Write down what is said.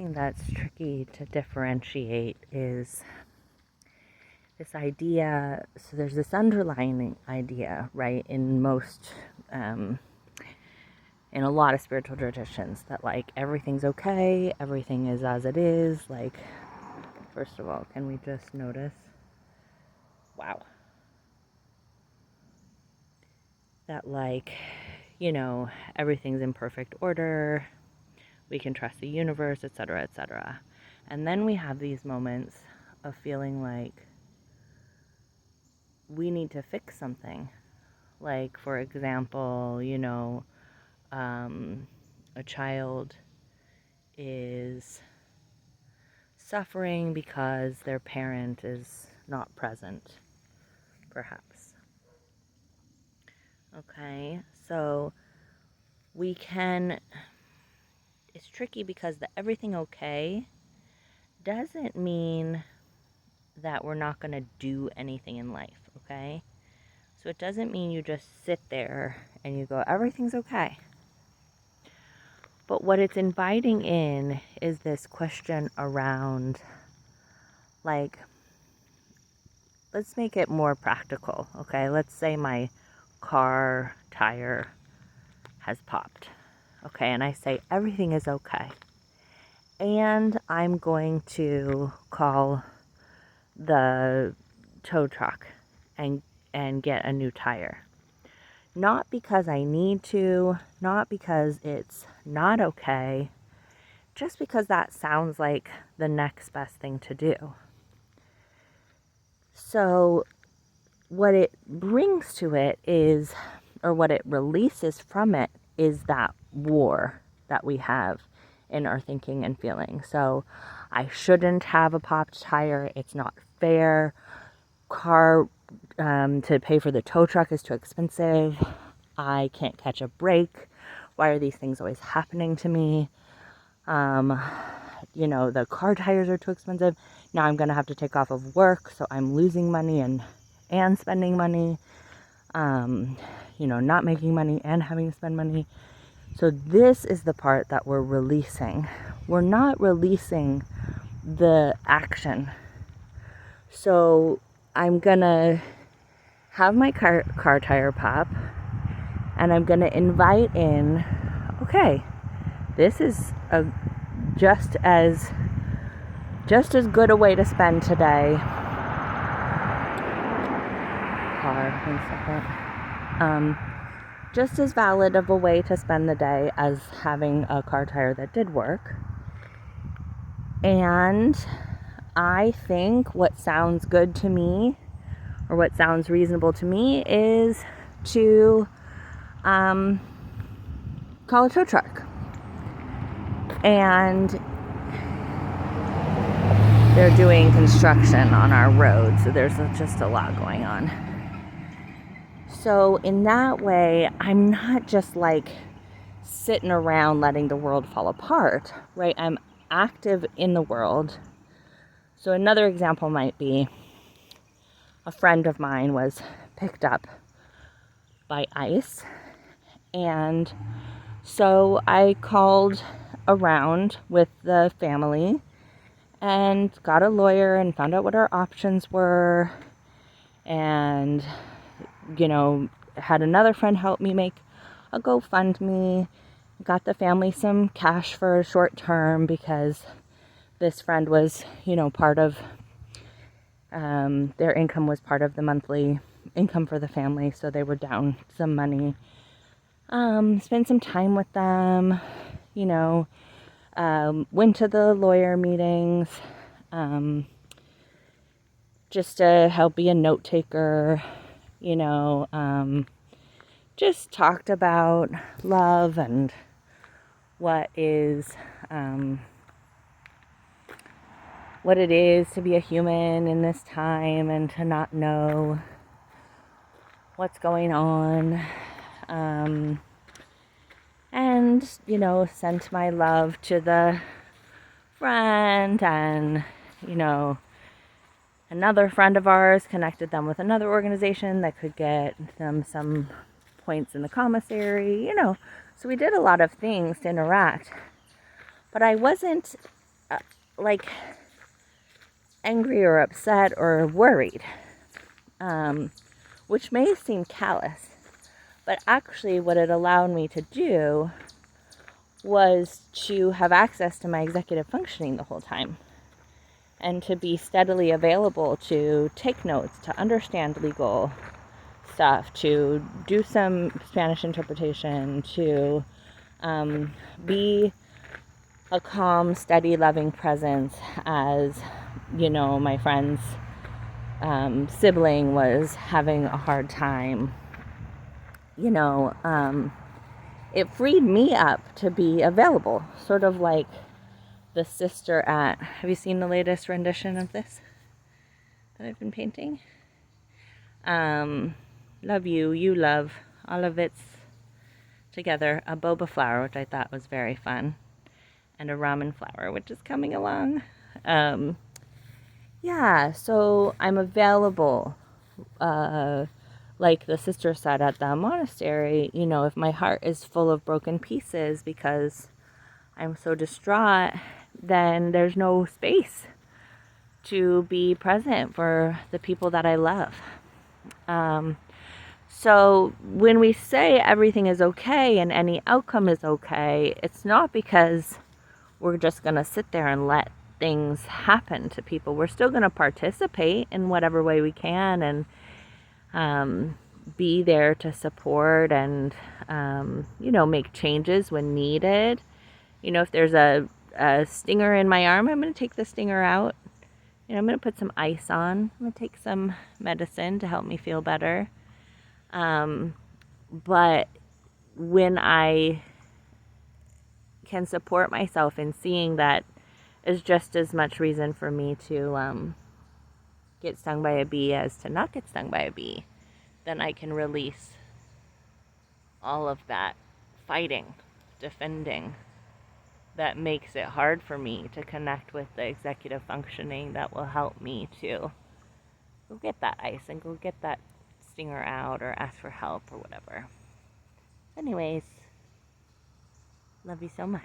thing that's tricky to differentiate is this idea. So there's this underlying idea, right, in most, in a lot of spiritual traditions, that like everything's okay, everything is as it is. Like, first of all, can we just notice? Wow. That like, everything's in perfect order. We can trust the universe, etc., etc. And then we have these moments of feeling like we need to fix something. Like, for example, a child is suffering because their parent is not present, perhaps. Okay, so it's tricky because the everything okay doesn't mean that we're not going to do anything in life, okay? So it doesn't mean you just sit there and you go, everything's okay. But what it's inviting in is this question around, like, let's make it more practical, okay? Let's say my car tire has popped, okay? And I say, everything is okay. And I'm going to call the tow truck and get a new tire. Not because I need to, not because it's not okay, just because that sounds like the next best thing to do. So what it brings to it is, or what it releases from it, is that war that we have in our thinking and feeling. So I shouldn't have a popped tire. It's not fair. To pay for the tow truck is too expensive. I can't catch a break. Why are these things always happening to me? The car tires are too expensive. Now I'm going to have to take off of work, so I'm losing money and spending money. Not making money and having to spend money. So this is the part that we're releasing. We're not releasing the action. So I'm going to have my car tire pop, and I'm going to invite in, okay, this is just as good a way to spend today. Just as valid of a way to spend the day as having a car tire that did work. And I think what sounds good to me, or what sounds reasonable to me, is to call a tow truck. And they're doing construction on our road, so there's just a lot going on. So in that way, I'm not just like sitting around letting the world fall apart, right? I'm active in the world. So another example might be, a friend of mine was picked up by ICE, and so I called around with the family and got a lawyer and found out what our options were, and had another friend help me make a GoFundMe, got the family some cash for a short term because this friend was, part of, their income was part of the monthly income for the family, so they were down some money. Spent some time with them, went to the lawyer meetings, just to help be a note taker, just talked about love and what it is to be a human in this time and to not know what's going on. And, sent my love to the friend, and, another friend of ours connected them with another organization that could get them some points in the commissary, so we did a lot of things to interact. But I wasn't like angry or upset or worried, which may seem callous, but actually what it allowed me to do was to have access to my executive functioning the whole time and to be steadily available to take notes, to understand legal stuff, to do some Spanish interpretation, to be a calm, steady, loving presence as, my friend's sibling was having a hard time. It freed me up to be available, sort of like the sister at, have you seen the latest rendition of this that I've been painting? Love You, You Love, all of it's together. A boba flower, which I thought was very fun, and a ramen flower, which is coming along. So I'm available. Like the sister said at the monastery, if my heart is full of broken pieces because I'm so distraught, then there's no space to be present for the people that I love. So when we say everything is okay and any outcome is okay, it's not because we're just going to sit there and let things happen to people. We're still going to participate in whatever way we can and be there to support and, make changes when needed. If there's a stinger in my arm, I'm going to take the stinger out. I'm going to put some ice on. I'm going to take some medicine to help me feel better. But when I can support myself in seeing that is just as much reason for me to get stung by a bee as to not get stung by a bee, then I can release all of that fighting, defending, that makes it hard for me to connect with the executive functioning that will help me to go get that ice and go get that stinger out or ask for help or whatever. Anyways, love you so much.